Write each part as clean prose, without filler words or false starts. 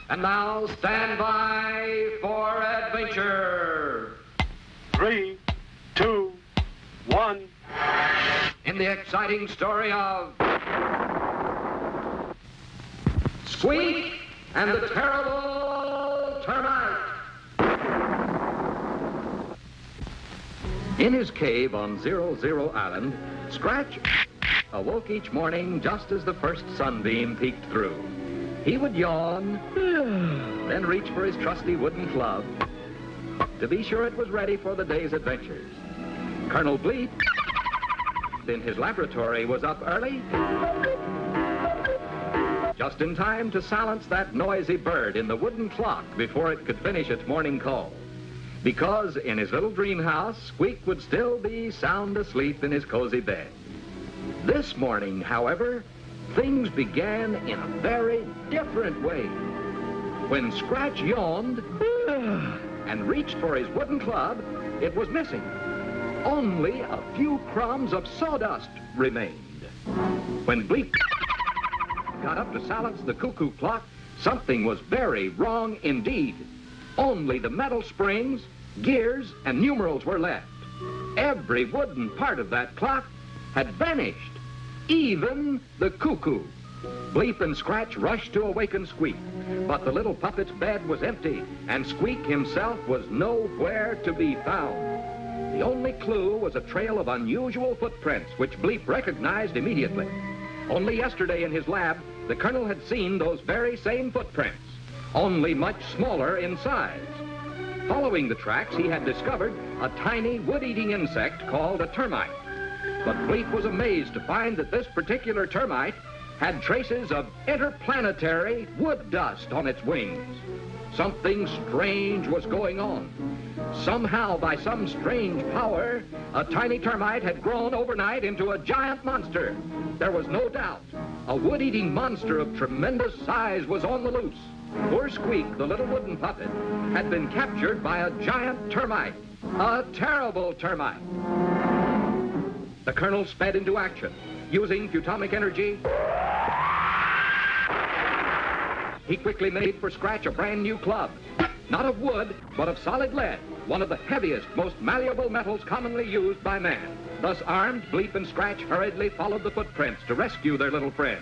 And now stand by for adventure. 3, 2, 1. In the exciting story of Squeek and the Terrible Termite. In his cave on 00 Island, Scratch awoke each morning just as the first sunbeam peeked through. He would yawn, then reach for his trusty wooden club to be sure it was ready for the day's adventures. Colonel Bleep, in his laboratory, was up early, just in time to silence that noisy bird in the wooden clock before it could finish its morning call. Because in his little dream house, Squeak would still be sound asleep in his cozy bed. This morning, however, things began in a very different way. When Scratch yawned and reached for his wooden club, it was missing. Only a few crumbs of sawdust remained. When Bleep got up to silence the cuckoo clock, something was very wrong indeed. Only the metal springs, gears, and numerals were left. Every wooden part of that clock had vanished, even the cuckoo. Bleep and Scratch rushed to awaken Squeak, but the little puppet's bed was empty, and Squeak himself was nowhere to be found. The only clue was a trail of unusual footprints, which Bleep recognized immediately. Only yesterday in his lab, the Colonel had seen those very same footprints, only much smaller in size. Following the tracks, he had discovered a tiny wood-eating insect called a termite. But Bleep was amazed to find that this particular termite had traces of interplanetary wood dust on its wings. Something strange was going on. Somehow, by some strange power, a tiny termite had grown overnight into a giant monster. There was no doubt. A wood-eating monster of tremendous size was on the loose. Poor Squeak, the little wooden puppet, had been captured by a giant termite, a terrible termite. The Colonel sped into action. Using atomic energy, he quickly made for Scratch a brand new club. Not of wood, but of solid lead, one of the heaviest, most malleable metals commonly used by man. Thus armed, Bleep and Scratch hurriedly followed the footprints to rescue their little friend.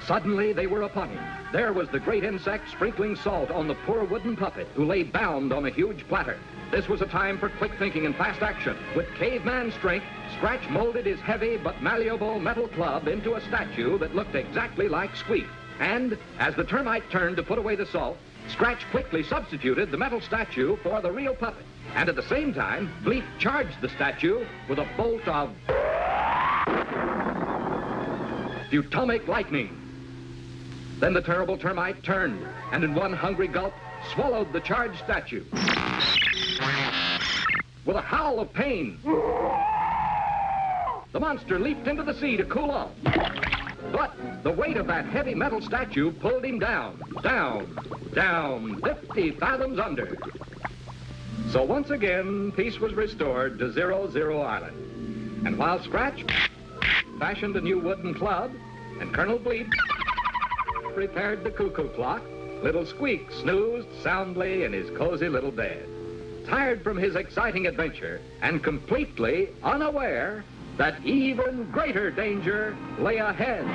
Suddenly, they were upon him. There was the great insect sprinkling salt on the poor wooden puppet, who lay bound on a huge platter. This was a time for quick thinking and fast action. With caveman strength, Scratch molded his heavy but malleable metal club into a statue that looked exactly like Squeak. And as the termite turned to put away the salt, Scratch quickly substituted the metal statue for the real puppet. And at the same time, Bleep charged the statue with a bolt of atomic lightning. Then the terrible termite turned, and in one hungry gulp, swallowed the charged statue. With a howl of pain, the monster leaped into the sea to cool off. But the weight of that heavy metal statue pulled him down, down, 50 fathoms under. So once again, peace was restored to 00 Island. And while Scratch fashioned a new wooden club, and Colonel Bleep repaired the cuckoo clock, little Squeak snoozed soundly in his cozy little bed, tired from his exciting adventure and completely unaware that even greater danger lay ahead.